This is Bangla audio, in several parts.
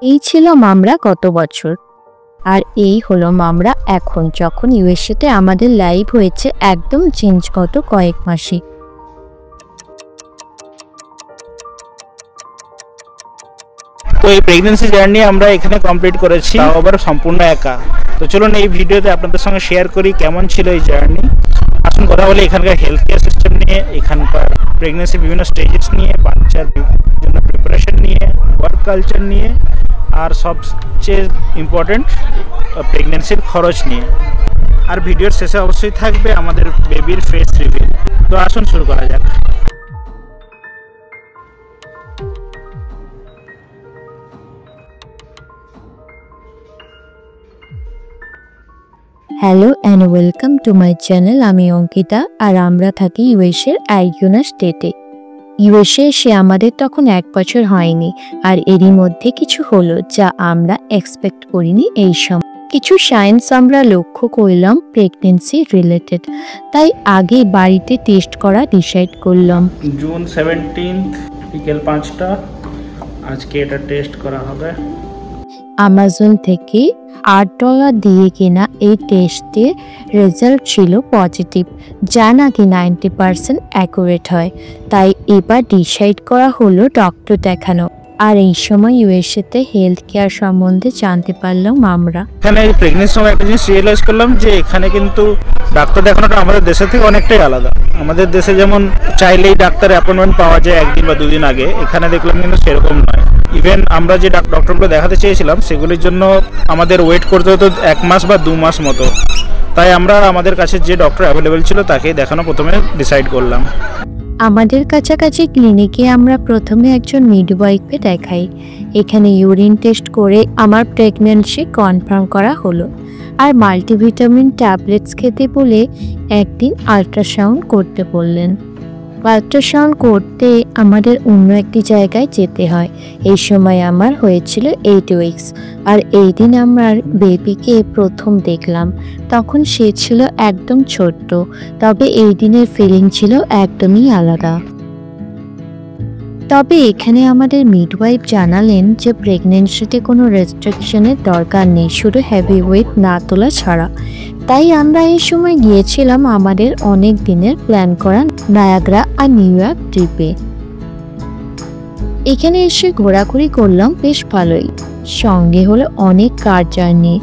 এই ছিল মামরা গত বছর, আর এই হলো মামরা এখন, যখন ইউএসএতে আমাদের লাইফ হয়েছে একদম চেঞ্জ গত কয়েক মাসে। তো এই প্রেগন্যান্সি জার্নি আমরা এখানে কমপ্লিট করেছি, আবার সম্পূর্ণ একা। তো চলুন এই ভিডিওতে আপনাদের সঙ্গে শেয়ার করি কেমন ছিল এই জার্নি। আসুন কথা বলি এখানকার হেলথ কেয়ার সিস্টেম নিয়ে, এখানকার প্রেগন্যান্সি বিভিন্ন স্টেজেস নিয়ে, বাচ্চার জন্য প্রিপারেশন নিয়ে, ওয়ার্ক কালচার নিয়ে, আর সবচেয়ে ইম্পর্টেন্ট প্রেগন্যান্সির খরচ নিয়ে। আর ভিডিওর শেষে অবশ্যই থাকবে আমাদের বেবির ফেস রিভিল। তো আসুন শুরু করা যাক। Hello and welcome to my channel. আমি অঙ্কিতা, আর আমরা থাকি ইউএসএর অ্যারিজোনা স্টেটে। ইউএসএ এসে আমাদের তখন 1 বছর হয়নি, আর এরই মধ্যে কিছু হলো যা আমরা এক্সপেক্ট করিনি। এই সময় কিছু সায়েন্স আমরা লক্ষ্য করলাম প্রেগনেন্সি রিলেটেড, তাই আগে বাড়িতে টেস্ট করা ডিসাইড করলাম। জুন 17 বিকেল 5টা আজকে এটা টেস্ট করা হবে। অ্যামাজন থেকে $8 দিয়ে কেনা এই টেস্টের রেজাল্ট ছিল পজিটিভ, যা নাকি 90% অ্যাকুরেট হয়। তাই এবার ডিসাইড করা হলো ডক্টর দেখানো। আর এই সময় ইউএসএতে হেলথ কেয়ার সম্বন্ধে জানতে পারলাম আমরা। এখানে প্রেগনেন্সির সময় একটা জিনিস রিয়েলাইজ করলাম যে এখানে কিন্তু ডাক্তার দেখানোটা আমাদের দেশের থেকে অনেকটাই আলাদা। আমাদের দেশে যেমন চাইলেই ডাক্তার অ্যাপয়েন্টমেন্ট পাওয়া যায় 1 দিন বা 2 দিন আগে, এখানে দেখলাম কিন্তু সেরকম নয়। ইভেন আমরা যে ডক্টরগুলো দেখাতে চেয়েছিলাম সেগুলির জন্য আমাদের ওয়েট করতে হতো 1 মাস বা 2 মাস মতো। তাই আমরা আমাদের কাছে যে ডক্টর অ্যাভেলেবেল ছিল তাকেই দেখানো প্রথমে ডিসাইড করলাম। আমাদের কাছাকাছি ক্লিনিকে আমরা প্রথমে একজন মিডওয়াইফকে দেখাই। এখানে ইউরিন টেস্ট করে আমার প্রেগন্যান্সি কনফার্ম করা হলো, আর মাল্টিভিটামিন ট্যাবলেটস খেতে বলে একদিন আল্ট্রাসাউন্ড করতে বললেন। আল্ট্রাসাউন্ড করতে আমাদের অন্য একটি জায়গায় যেতে হয়। এই সময় আমার হয়েছিল 8 উইকস, আর এই দিন আমার বেবিকে প্রথম দেখলাম। তখন সে ছিল একদম ছোট্ট, তবে এই দিনের ফিলিং ছিল একদমই আলাদা। তবে এখানে আমাদের মিডওয়াইফ জানালেন যে প্রেগনেন্সিতে কোনো রেস্ট্রিকশনের দরকার নেই, শুধু হেভি ওয়েট না তোলা ছাড়া। তাই আমরা এই সময় গিয়েছিলাম আমাদের অনেক দিনের প্ল্যান করা নায়াগ্রা আর নিউ ইয়র্ক ট্রিপে। এখানে এসে ঘোরাঘুরি করলাম বেশ ভালোই। সঙ্গে হলো অনেক কার জার্নি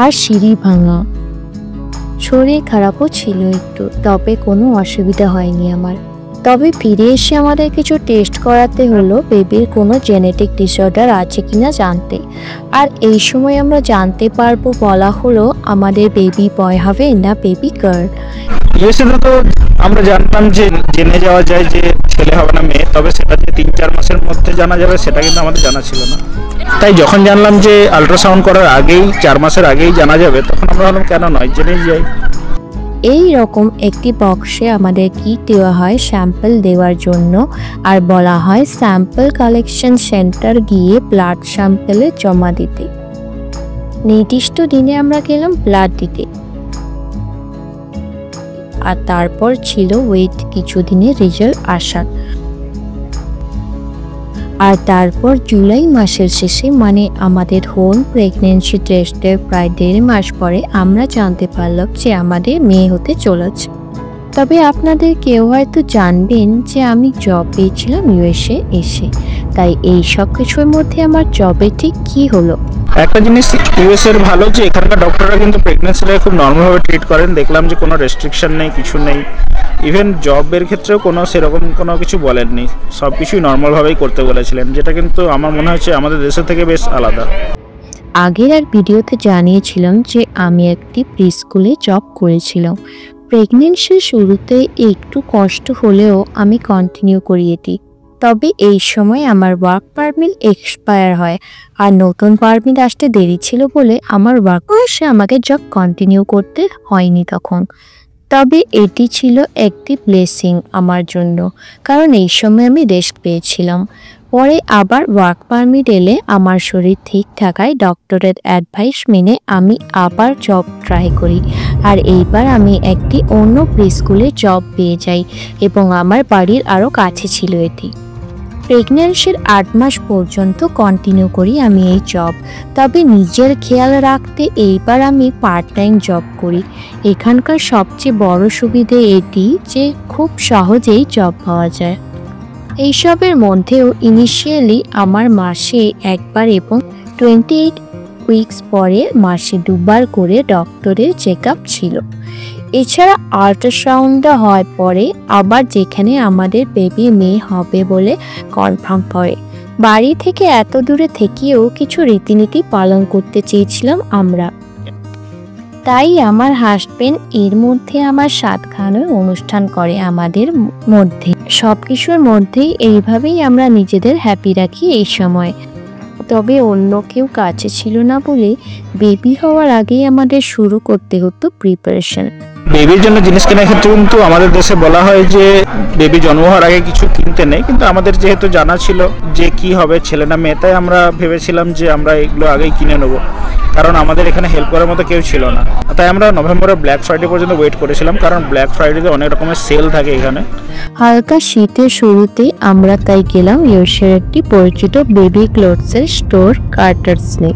আর সিঁড়ি ভাঙা। শরীর খারাপও ছিল একটু, তবে কোনো অসুবিধা হয়নি আমার। তবে ফিরে এসে আমাদের কিছু টেস্ট করাতে হলো বেবির কোনো জেনেটিক ডিসঅর্ডার আছে কিনা জানতে। আর এই সময় আমরা জানতে পারবো বলা হলো আমাদের বেবি বয় হবে না বেবি গার্ল। ইউএসএতে তো আমরা জানতাম যে জেনে যাওয়া যায় যে ছেলে হবে না মেয়ে, তবে সেটা যে 3-4 মাসের মধ্যে জানা যাবে সেটা কিন্তু আমাদের জানা ছিল না। তাই যখন জানলাম যে আল্ট্রাসাউন্ড করার আগেই 4 মাসের আগেই জানা যাবে, তখন আমরা ভাবলাম কেন নয়, জেনেই যাই। এই রকম একটি বক্সে আমাদের কিট দেওয়া হয় স্যাম্পল দেওয়ার জন্য, আর বলা হয় স্যাম্পল কালেকশন সেন্টার গিয়ে ব্লাড স্যাম্পলে জমা দিতে। নির্দিষ্ট দিনে আমরা গেলাম ব্লাড দিতে, আর তারপর ছিল ওয়েট কিছুদিনের রেজাল্ট আসার। আর তারপর জুলাই মাসের শেষে, মানে আমাদের হোল প্রেগনেন্সি টেস্টের প্রায় 1.5 মাস পরে আমরা জানতে পারলাম যে আমাদের মেয়ে হতে চলেছে। তবে আপনাদের কেউ হয়তো জানবেন যে আমি জব পেয়েছিলাম ইউএসএ এসে, তাই এই সব কিছুর মধ্যে আমার জবে ঠিক কি হলো। একটা জিনিস ইউএস এর ভালো যে এখানকার ডক্টররা কিন্তু প্রেগনেন্সিটাকে খুব নর্মালভাবে ট্রিট করেন। দেখলাম যে কোনো রেস্ট্রিকশন নেই, কিছু নেই। ইভেন জবের ক্ষেত্রেও কোনো সেরকম কোনো কিছু বলেননি, সব কিছুই নর্মালভাবেই করতে বলেছিলেন, যেটা কিন্তু আমার মনে হচ্ছে আমাদের দেশের থেকে বেশ আলাদা। আগের এক ভিডিওতে জানিয়েছিলাম যে আমি একটি প্রি স্কুলে জব করেছিলাম। প্রেগনেন্সির শুরুতে একটু কষ্ট হলেও আমি কন্টিনিউ করিয়ে দিই। তবে এই সময় আমার ওয়ার্ক পারমিট এক্সপায়ার হয়, আর নতুন পারমিট আসতে দেরি ছিল বলে আমার ওয়ার্ক বয়সে আমাকে জব কন্টিনিউ করতে হয়নি তখন। তবে এটি ছিল একটি ব্লেসিং আমার জন্য, কারণ এই সময় আমি রেস্ট পেয়েছিলাম। পরে আবার ওয়ার্ক পারমিট এলে আমার শরীর ঠিক থাকায় ডক্টরের অ্যাডভাইস মেনে আমি আবার জব ট্রাই করি, আর এইবার আমি একটি অন্য প্রি স্কুলে জব পেয়ে যাই, এবং আমার বাড়ির আরও কাছে ছিল এটি। প্রেগন্যান্সির 8 মাস পর্যন্ত কন্টিনিউ করি আমি এই জব। তবে নিজের খেয়াল রাখতে এইবার আমি পার্ট টাইম জব করি। এখানকার সবচেয়ে বড় সুবিধে এটি যে খুব সহজেই জব পাওয়া যায়। এইসবের মধ্যেও ইনিশিয়ালি আমার মাসে একবার এবং 28 উইকস পরে মাসে 2 বার করে ডক্টরের চেক আপ ছিল। এছাড়া আল্ট্রাসাউন্ডটা হয় পরে আবার যেখানে আমাদের বেবি মেয়ে হবে বলে কনফার্ম করে। বাড়ি থেকে এত দূরে থেকেও কিছু রীতিনীতি পালন করতে চেয়েছিলাম আমরা। তাই আমার হাজবেন্ড এর মধ্যে আমার সাত খাওয়ানোর অনুষ্ঠান করে আমাদের মধ্যে। সব কিছুর মধ্যেই এইভাবেই আমরা নিজেদের হ্যাপি রাখি এই সময়। তবে অন্য কেউ কাছে ছিল না বলে বেবি হওয়ার আগেই আমাদের শুরু করতে হতো প্রিপারেশন। বেবির জন্য জিনিস কেনার ক্ষেত্রে কিন্তু আমাদের দেশে বলা হয় যে বেবি জন্ম হওয়ার আগে কিছু কিনতে নেই, কিন্তু আমাদের যেহেতু জানা ছিল যে কি হবে ছেলে না মেয়ে, তাই আমরা ভেবেছিলাম যে আমরা এগুলো আগেই কিনে নেবো, কারণ আমাদের এখানে হেল্প করার মতো কেউ ছিল না। তাই আমরা নভেম্বরের ব্ল্যাক ফ্রাইডে পর্যন্ত ওয়েট করেছিলাম, কারণ ব্ল্যাক ফ্রাইডেতে অনেক রকমের সেল থাকে এখানে। হালকা শীতের শুরুতে আমরা তাই গেলাম ইউএসের একটি পরিচিত বেবি ক্লোথসের স্টোর কার্টার্সনে।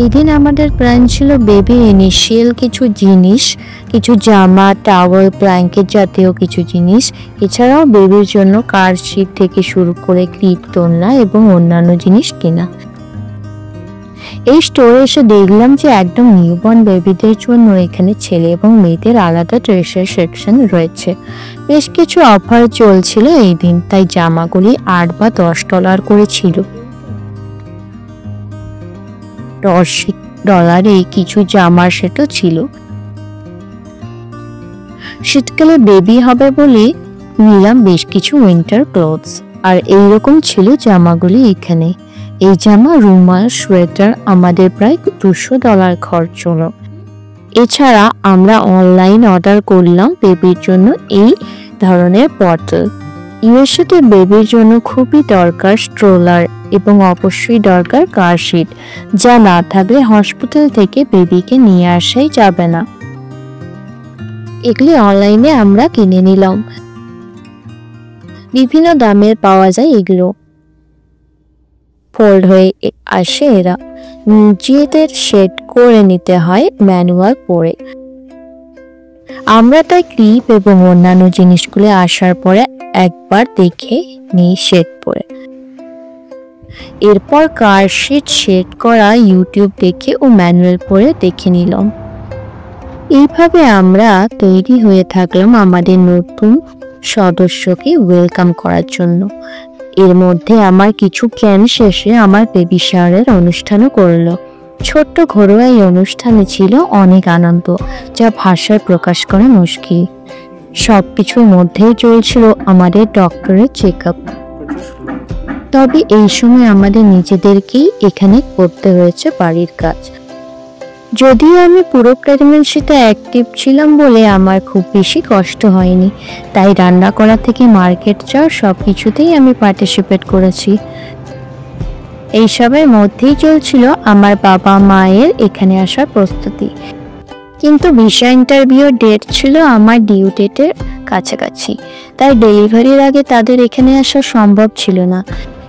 এই দিন আমাদের প্ল্যান ছিল বেবি ইনিশিয়াল কিছু জিনিস, কিছু জামা, টাওয়েল, ব্ল্যাঙ্কেট জাতীয় কিছু জিনিস, এছাড়াও বেবির জন্য কার সিট থেকে শুরু করে ক্লিপ, দোলনা এবং অন্যান্য জিনিস কেনা। এই স্টোরে এসে দেখলাম যে একদম নিউবর্ন বেবিদের জন্য এখানে ছেলে এবং মেয়েদের আলাদা ড্রেসের সেকশন রয়েছে। বেশ কিছু অফার চলছিল এই দিন, তাই জামাগুলি $8 বা $10 করে ছিল। $10 কিছু জামার সেটও ছিল। শীতকালে বেবি হবে বলে নিলাম বেশ কিছু উইন্টার ক্লোথস, আর এইরকম ছিল জামাগুলি এখানে। এই জামা, রুমাল, সোয়েটার আমাদের প্রায় $200 খরচ হলো। এছাড়া আমরা অনলাইন অর্ডার করলাম বেবির জন্য এই ধরনের বটল। ইউএসএতে বেবির জন্য খুবই দরকার স্ট্রোলার এবং অবশ্যই দরকার কার সিট, যা না থাকলে হসপিটাল থেকে বেবিকে নিয়ে আসাই যাবে না। এগুলি অনলাইনে আমরা কিনে নিলাম। বিভিন্ন দামের পাওয়া যায় এগুলো। ফোল্ড হয়ে আসে এরা, নিজেদের সেট করে নিতে হয় ম্যানুয়াল পরে। আমরা তাই ক্লিপ এবং অন্যান্য জিনিসগুলো আসার পরে একবার দেখে নিই সেট পরে। এরপর কার সিট সেট করা ইউটিউব দেখে ও ম্যানুয়াল পরে দেখে নিলাম। এইভাবে আমরা তৈরি হয়ে থাকলাম আমাদের নতুন সদস্যকে ওয়েলকাম করার জন্য। এর মধ্যে আমার কিছু প্ল্যান শেষে আমার বেবি শাওয়ারের অনুষ্ঠানও করলো। ছোট্ট ঘরোয়া এই অনুষ্ঠানে ছিল অনেক আনন্দ, যা ভাষায় প্রকাশ করা মুশকিল। সবকিছুর মধ্যেই চলছিল আমাদের ডক্টরের চেক আপ। তবে এই সময় আমাদের নিজেদেরকেই এখানে করতে হয়েছে বাড়ির কাজ। যদিও আমি পুরো প্রেগন্যান্সিতে অ্যাক্টিভ ছিলাম বলে আমার খুব বেশি কষ্ট হয়নি, তাই রান্না করা থেকে মার্কেট যাওয়া সব কিছুতেই আমি পার্টিসিপেট করেছি। এইসবের মধ্যেই চলছিল আমার বাবা মায়ের এখানে আসার প্রস্তুতি। কিন্তু ভিসা ইন্টারভিউ ডেট ছিল আমার ডিউ ডেটের কাছাকাছি, তাই ডেলিভারির আগে তাদের এখানে আসা সম্ভব ছিল না।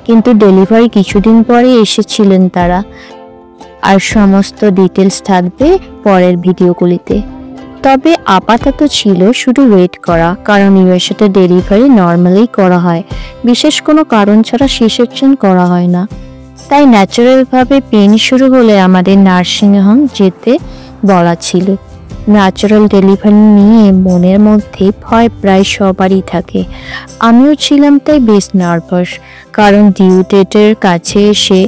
কিন্তু ডেলিভারি কিছুদিন পরে এসেছিলেন তারা, আর সমস্ত ডিটেলস থাকবে পরের ভিডিওগুলিতে। তবে আপাতত ছিল শুধু ওয়েট করা, কারণ ইউএসএতে ডেলিভারি নর্মালি করা হয়, বিশেষ কোনো কারণ ছাড়া সি সেকশন করা হয় না। তাই ন্যাচারালভাবে পেন শুরু হলে আমাদের নার্সিংহোম যেতে বলা ছিল। ন্যাচারাল ডেলিভারি নিয়ে মনের মধ্যে ভয় প্রায় সবারই থাকে, আমিও ছিলাম তাই বেশ নার্ভাস, কারণ ডিউ ডেটের কাছে এসে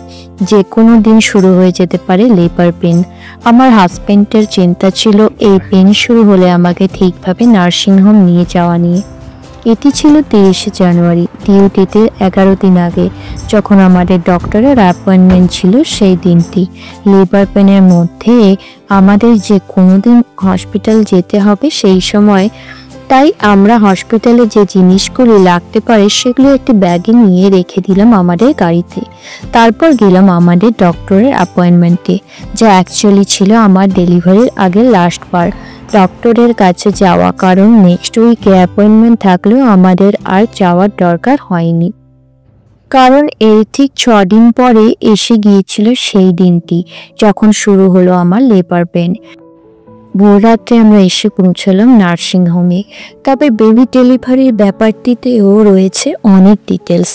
যে কোনো দিন শুরু হয়ে যেতে পারে লেবার পেন। আমার হাজবেন্ডের চিন্তা ছিল এই পেন শুরু হলে আমাকে ঠিকভাবে নার্সিংহোম নিয়ে যাওয়া নিয়ে। এটি ছিল 23শে জানুয়ারি, ডিউ ডেটের 11 দিন আগে, যখন আমাদের ডক্টরের অ্যাপয়েন্টমেন্ট ছিল। সেই দিনটি লেবার পেনের মধ্যে আমাদের যে কোনো দিন হসপিটাল যেতে হবে সেই সময়, তাই আমরা হসপিটালে যে জিনিসগুলি লাগতে পারে সেগুলো একটি ব্যাগে নিয়ে রেখে দিলাম আমাদের গাড়িতে। তারপর গেলাম আমাদের ডক্টরের অ্যাপয়েন্টমেন্টে, যা অ্যাকচুয়ালি ছিল আমার ডেলিভারির আগে লাস্ট বার ডক্টরের কাছে যাওয়া, কারণ নেক্সট উইকে অ্যাপয়েন্টমেন্ট থাকলেও আমাদের আর যাওয়ার দরকার হয়নি। কারণ এর ঠিক 6 দিন পরে এসে গিয়েছিল সেই দিনটি যখন শুরু হলো আমার লেবার পেন। ভোররাত্রে আমরা এসে পৌঁছলাম নার্সিংহোমে। তবে বেবি ডেলিভারির ব্যাপারটিতেও রয়েছে অনেক ডিটেলস,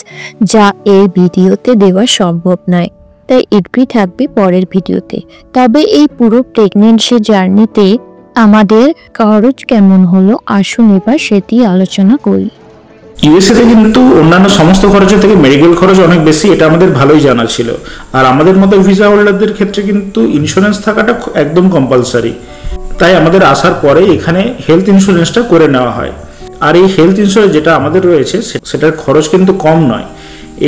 যা এই ভিডিওতে দেওয়া সম্ভব নয়, তাই এটুকুই থাকবে পরের ভিডিওতে। তবে এই পুরো প্রেগনেন্সি জার্নিতে আমাদের খরচ কেমন হলো আসুন এবার সেটি আলোচনা করি। ইউএসএতে কিন্তু অন্যান্য সমস্ত খরচের থেকে মেডিকেল খরচ অনেক বেশি, এটা আমাদের ভালোই জানা ছিল। আর আমাদের মতো ভিসা হোল্ডারদের ক্ষেত্রে কিন্তু ইন্স্যুরেন্স থাকাটা একদম কম্পালসারি। তাই আমাদের আসার পরে এখানে হেলথ ইন্স্যুরেন্সটা করে নেওয়া হয়। আর এই হেলথ ইন্স্যুরেন্স যেটা আমাদের রয়েছে সেটার খরচ কিন্তু কম নয়।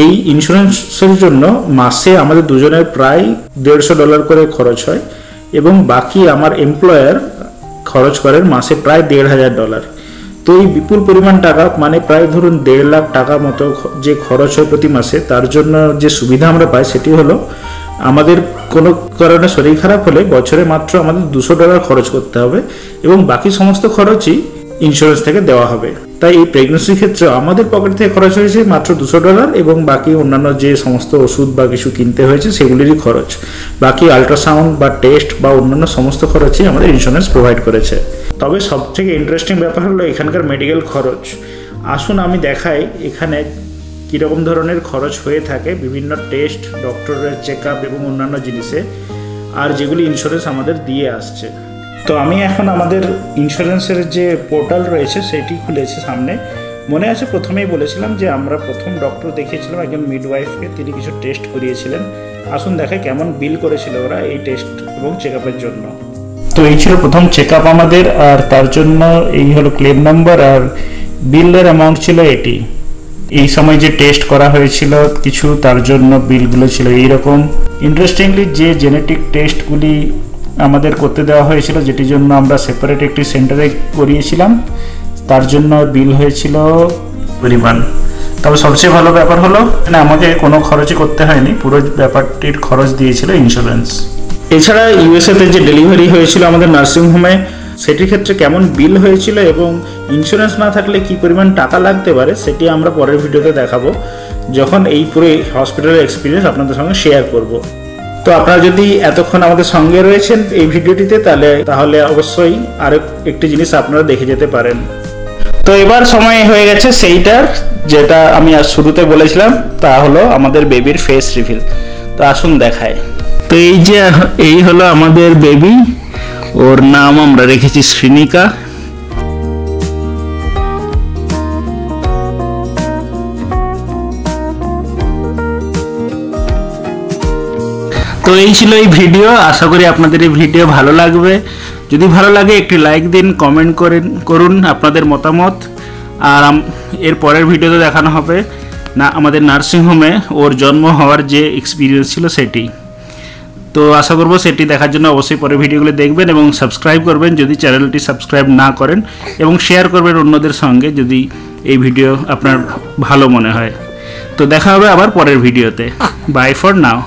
এই ইন্স্যুরেন্সের জন্য মাসে আমাদের দুজনের প্রায় $150 করে খরচ হয়, এবং বাকি আমার এমপ্লয়ার খরচ করেন মাসে প্রায় $1,500। তো এই বিপুল পরিমাণ টাকা, মানে প্রায় ধরুন 1.5 লাখ টাকা মতো যে খরচ হয় প্রতি মাসে, তার জন্য যে সুবিধা আমরা পাই সেটি হলো আমাদের কোনো কারণে শরীর খারাপ হলে বছরে মাত্র আমাদের $200 খরচ করতে হবে, এবং বাকি সমস্ত খরচই ইন্স্যুরেন্স থেকে দেওয়া হবে। তাই এই প্রেগনেন্সির ক্ষেত্রে আমাদের পকেট থেকে খরচ হয়েছে মাত্র $200, এবং বাকি অন্যান্য যে সমস্ত ওষুধ বা কিছু কিনতে হয়েছে সেগুলিরই খরচ। বাকি আল্ট্রাসাউন্ড বা টেস্ট বা অন্যান্য সমস্ত খরচই আমাদের ইন্স্যুরেন্স প্রোভাইড করেছে। তবে সবথেকে ইন্টারেস্টিং ব্যাপার হলো এখানকার মেডিকেল খরচ। আসুন আমি দেখাই এখানে কীরকম ধরনের খরচ হয়ে থাকে বিভিন্ন টেস্ট, ডক্টরের চেক আপ এবং অন্যান্য জিনিসে, আর যেগুলি ইন্স্যুরেন্স আমাদের দিয়ে আসছে। তো আমি এখন আমাদের ইন্স্যুরেন্সের যে পোর্টাল রয়েছে সেটি খুলেছি সামনে। মনে আছে প্রথমেই বলেছিলাম যে আমরা প্রথম ডক্টর দেখিয়েছিলাম একজন মিডওয়াইফকে, তিনি কিছু টেস্ট করিয়েছিলেন। আসুন দেখে কেমন বিল করেছিল ওরা এই টেস্ট এবং চেক আপের জন্য। তো এই ছিল প্রথম চেক আপ আমাদের, আর তার জন্য এই হলো ক্লেম নাম্বার, আর বিলের অ্যামাউন্ট ছিল এটি। এই সময় যে টেস্ট করা হয়েছিল কিছু, তার জন্য বিলগুলো ছিল এইরকম। ইন্টারেস্টিংলি যে জেনেটিক টেস্টগুলি আমাদের করতে দেওয়া হয়েছিল, যেটির জন্য আমরা সেপারেট একটি সেন্টারে করিয়েছিলাম, তার জন্য বিল হয়েছিল পরিমাণ। তবে সবচেয়ে ভালো ব্যাপার হলো আমাকে কোনো খরচই করতে হয়নি, পুরো ব্যাপারটির খরচ দিয়েছিল ইন্স্যুরেন্স। এছাড়া ইউএসএতে যে ডেলিভারি হয়েছিল আমাদের নার্সিংহোমে, সেটির ক্ষেত্রে কেমন বিল হয়েছিল এবং ইন্স্যুরেন্স না থাকলে কি পরিমাণ টাকা লাগতে পারে সেটি আমরা পরের ভিডিওতে দেখাবো, যখন এই পুরো হসপিটালের এক্সপিরিয়েন্স আপনাদের সঙ্গে শেয়ার করব। তো আপনারা যদি এতক্ষণ আমাদের সঙ্গে রয়েছেন এই ভিডিওটিতে, তাহলে অবশ্যই আরো একটি জিনিস আপনারা দেখে যেতে পারেন। তো এবার সময় হয়ে গেছে সেইটার, যেটা আমি আজ শুরুতে বলেছিলাম, তা হলো আমাদের বেবির ফেস রিভিল। তো আসুন দেখায়। তো এই হলো আমাদের বেবি, ওর নাম আমরা রেখেছি শ্রীনিকা। তো এই ছিল এই ভিডিও। আশা করি আপনাদের এই ভিডিও ভালো লাগবে। যদি ভালো লাগে একটি লাইক দিন, কমেন্ট করুন আপনাদের মতামত। আর এর পরের ভিডিওতে দেখানো হবে না আমাদের নার্সিংহোমে ওর জন্ম হওয়ার যে এক্সপিরিয়েন্স ছিল সেটি। তো আশা করব সেটি দেখার জন্য অবশ্যই পরের ভিডিওগুলো দেখবেন এবং সাবস্ক্রাইব করবেন যদি চ্যানেলটি সাবস্ক্রাইব না করেন, এবং শেয়ার করবেন অন্যদের সঙ্গে যদি এই ভিডিও আপনার ভালো মনে হয়। তো দেখা হবে আবার পরের ভিডিওতে। Bye for now.